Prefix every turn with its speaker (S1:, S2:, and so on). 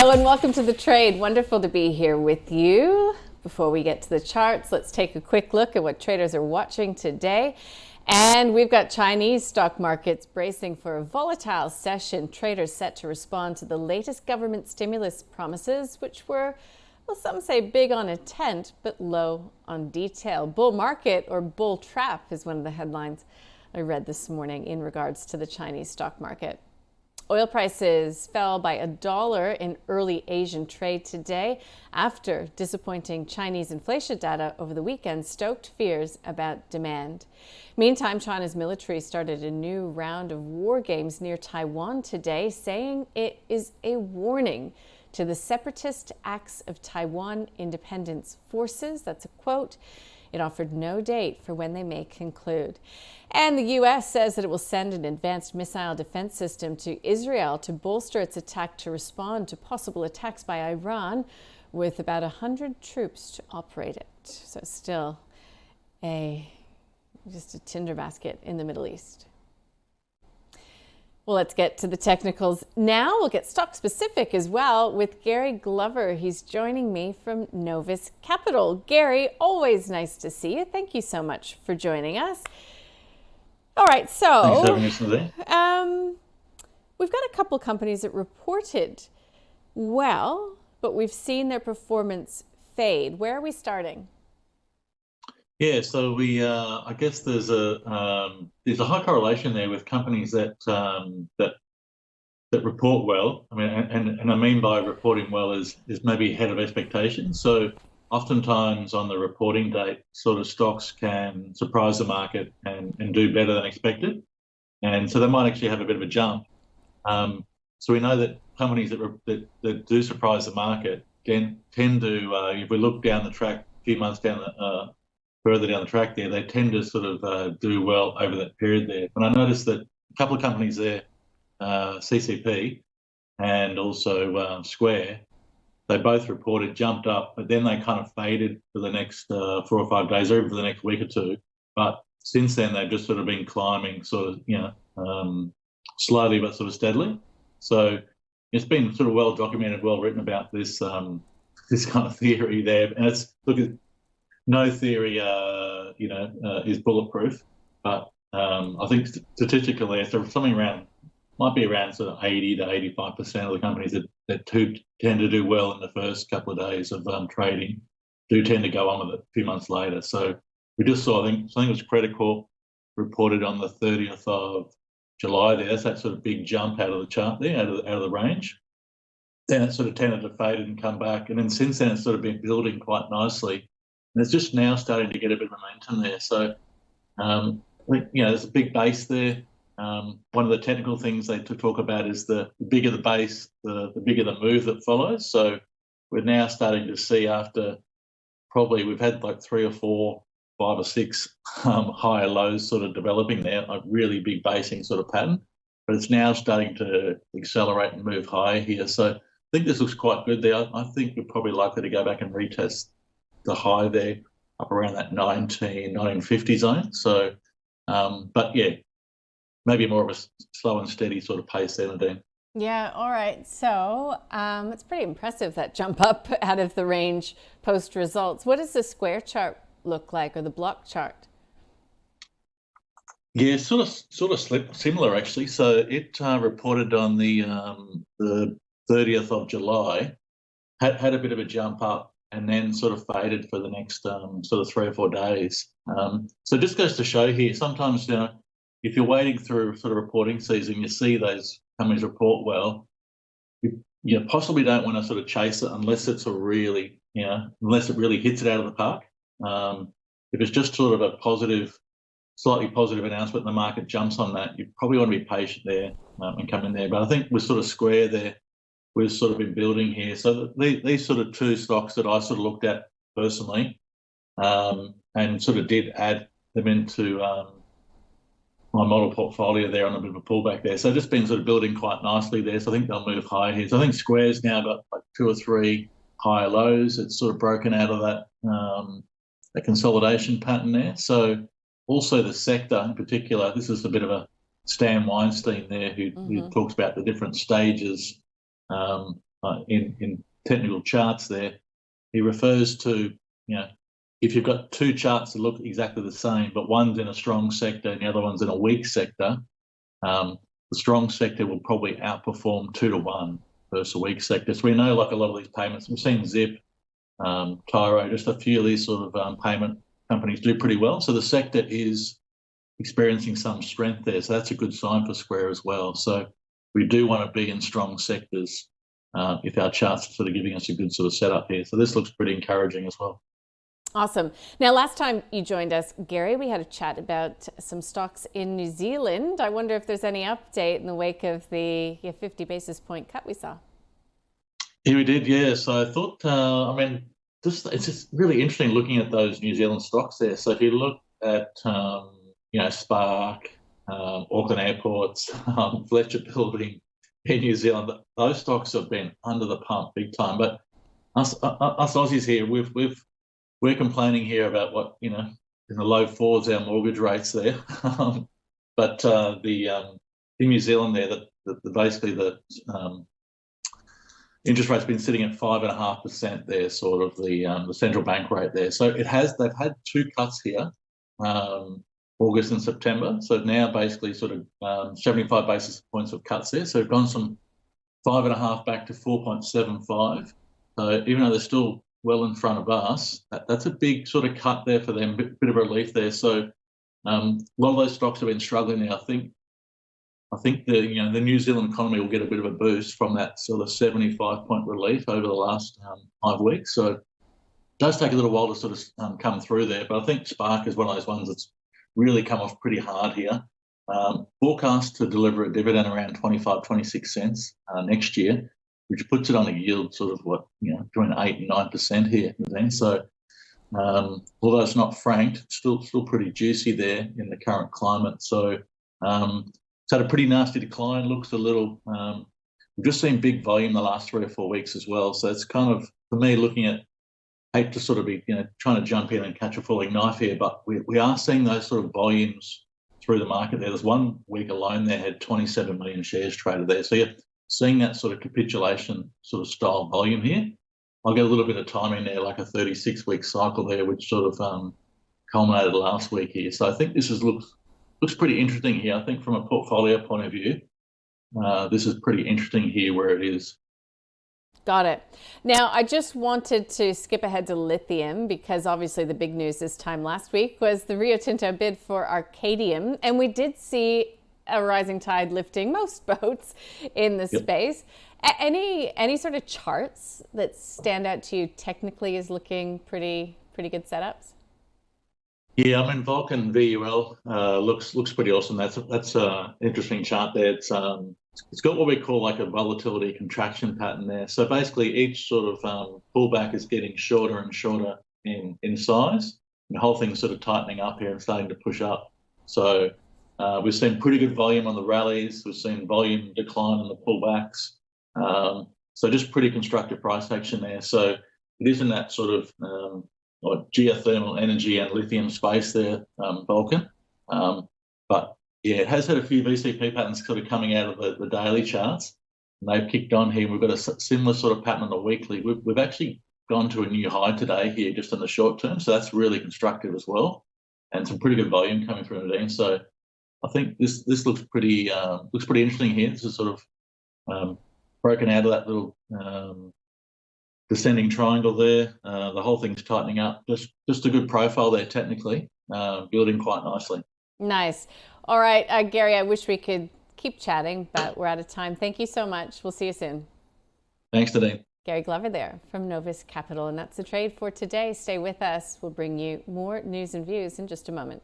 S1: Hello and welcome to The Trade. Wonderful to be here with you. Before we get to the charts, let's take a quick look at what traders are watching today. And we've got Chinese stock markets bracing for a volatile session. Traders set to respond to the latest government stimulus promises, which were, well, some say big on intent, but low on detail. Bull market or bull trap is one of the headlines I read this morning in regards to the Chinese stock market. Oil prices fell by $1 in early Asian trade today after disappointing Chinese inflation data over the weekend stoked fears about demand. Meantime, China's military started a new round of war games near Taiwan today, saying it is a warning to the separatist acts of Taiwan Independence Forces. That's a quote. It offered no date for when they may conclude. And the U.S. says that it will send an advanced missile defense system to Israel to bolster its attack to respond to possible attacks by Iran, with about 100 troops to operate it. So still just a tinder basket in the Middle East. Well, let's get to the technicals now. We'll get stock specific as well with Gary Glover. He's joining me from Novus Capital. Gary, always nice to see you. Thank you so much for joining us. All right, so
S2: thanks for having us today.
S1: We've got a couple companies that reported well, but we've seen their performance fade. Where are we starting?
S2: Yeah, so I guess there's a high correlation there with companies that report well. I mean, and I mean by reporting well is maybe ahead of expectations. So oftentimes on the reporting date, sort of stocks can surprise the market and do better than expected, and so they might actually have a bit of a jump. So we know that companies that do surprise the market tend to, if we look down the track, a few months further down the track there, they tend to sort of do well over that period there. And I noticed that a couple of companies there, CCP and also Square, they both reported jumped up, but then they kind of faded for the next 4 or 5 days, or even for the next week or two. But since then, they've just sort of been climbing, sort of, slowly but sort of steadily. So it's been sort of well documented, well written about this this kind of theory there. And it's no theory, is bulletproof, but I think statistically, so something might be around sort of 80 to 85% of the companies that tend to do well in the first couple of days of trading do tend to go on with it a few months later. So we just saw, I think it was Credit Corp reported on the 30th of July there. That's that sort of big jump out of the chart there, out of the range. Then it sort of tended to fade and come back. And then since then, it's sort of been building quite nicely. And it's just now starting to get a bit of momentum there. So, there's a big base there. One of the technical things they talk about is the bigger the base, the bigger the move that follows. So we're now starting to see, after probably we've had like 3 or 4, 5 or 6 higher lows sort of developing there, a really big basing sort of pattern. But it's now starting to accelerate and move higher here. So I think this looks quite good there. I think we're probably likely to go back and retest the high there up around that 1950 zone. So, but yeah, maybe more of a slow and steady sort of pace there, Nadine.
S1: Yeah, all right. So it's pretty impressive, that jump up out of the range post results. What does the square chart look like, or the block chart?
S2: Yeah, sort of similar actually. So it reported on the 30th of July, had a bit of a jump up, and then sort of faded for the next sort of 3 or 4 days. So it just goes to show here, sometimes, if you're waiting through sort of reporting season, you see those companies report well, you possibly don't want to sort of chase it unless it's unless it really hits it out of the park. If it's just sort of a slightly positive announcement and the market jumps on that, you probably want to be patient there and come in there. But I think we're sort of square there. We've sort of been building here. So these sort of 2 stocks that I sort of looked at personally and sort of did add them into my model portfolio there on a bit of a pullback there. So just been sort of building quite nicely there. So I think they'll move higher here. So I think Square's now got like 2 or 3 higher lows. It's sort of broken out of that consolidation pattern there. So also the sector in particular, this is a bit of a Stan Weinstein there who talks about the different stages in technical charts there, he refers to, if you've got two charts that look exactly the same, but one's in a strong sector and the other one's in a weak sector, the strong sector will probably outperform 2-1 versus a weak sector. So we know, like a lot of these payments, we've seen Zip, Tyro, just a few of these sort of payment companies do pretty well. So the sector is experiencing some strength there. So that's a good sign for Square as well. So we do want to be in strong sectors if our charts are sort of giving us a good sort of setup here. So this looks pretty encouraging as well.
S1: Awesome. Now, last time you joined us, Gary, we had a chat about some stocks in New Zealand. I wonder if there's any update in the wake of the 50 basis point cut we saw.
S2: Yeah, we did, yeah. So I thought, it's just really interesting looking at those New Zealand stocks there. So if you look at, Spark, Auckland Airports, Fletcher Building in New Zealand, those stocks have been under the pump big time. But us Aussies here, we're complaining here about what, in the low fours, our mortgage rates there. But in New Zealand there, basically the interest rate's been sitting at 5.5% there, sort of the central bank rate there. So they've had two cuts here, August and September. So now basically sort of 75 basis points of cuts there. So they've gone from 5.5 back to 4.75. So even though they're still well in front of us, that's a big sort of cut there for them, bit of relief there. So a lot of those stocks have been struggling now. I think the New Zealand economy will get a bit of a boost from that sort of 75-point relief over the last 5 weeks. So it does take a little while to sort of come through there, but I think Spark is one of those ones that's really come off pretty hard here. Forecast to deliver a dividend around 26 cents next year, which puts it on a yield sort of between 8 and 9% here. So although it's not franked, it's still pretty juicy there in the current climate. So it's had a pretty nasty decline. Looks a little. We've just seen big volume the last 3 or 4 weeks as well. So it's kind of, for me, looking at, hate to sort of be trying to jump in and catch a falling knife here, but we are seeing those sort of volumes through the market there. There's 1 week alone there had 27 million shares traded there. So you're seeing that sort of capitulation sort of style volume here. I'll get a little bit of timing there, like a 36-week cycle there, which sort of culminated last week here. So I think this looks pretty interesting here. I think from a portfolio point of view, this is pretty interesting here where it is.
S1: Got it. Now, I just wanted to skip ahead to lithium because obviously the big news this time last week was the Rio Tinto bid for Arcadium, and we did see a rising tide lifting most boats in the space. Any sort of charts that stand out to you technically as looking pretty good setups?
S2: Yeah, Vulcan VUL looks pretty awesome. That's an interesting chart there. It's got what we call like a volatility contraction pattern there. So basically each sort of pullback is getting shorter and shorter in size. And the whole thing's sort of tightening up here and starting to push up. So we've seen pretty good volume on the rallies. We've seen volume decline on the pullbacks. So just pretty constructive price action there. So it is in that sort of geothermal energy and lithium space there, Vulcan. But yeah, it has had a few VCP patterns sort of coming out of the daily charts, and they've kicked on here. We've got a similar sort of pattern on the weekly. We've actually gone to a new high today here just in the short term, so that's really constructive as well, and some pretty good volume coming through Nadine. So I think this looks pretty interesting here. This is sort of broken out of that little descending triangle there. The whole thing's tightening up. Just a good profile there technically, building quite nicely.
S1: Nice. All right, Gary, I wish we could keep chatting, but we're out of time. Thank you so much. We'll see you soon.
S2: Thanks, Nadine.
S1: Gary Glover there from Novus Capital. And that's the trade for today. Stay with us. We'll bring you more news and views in just a moment.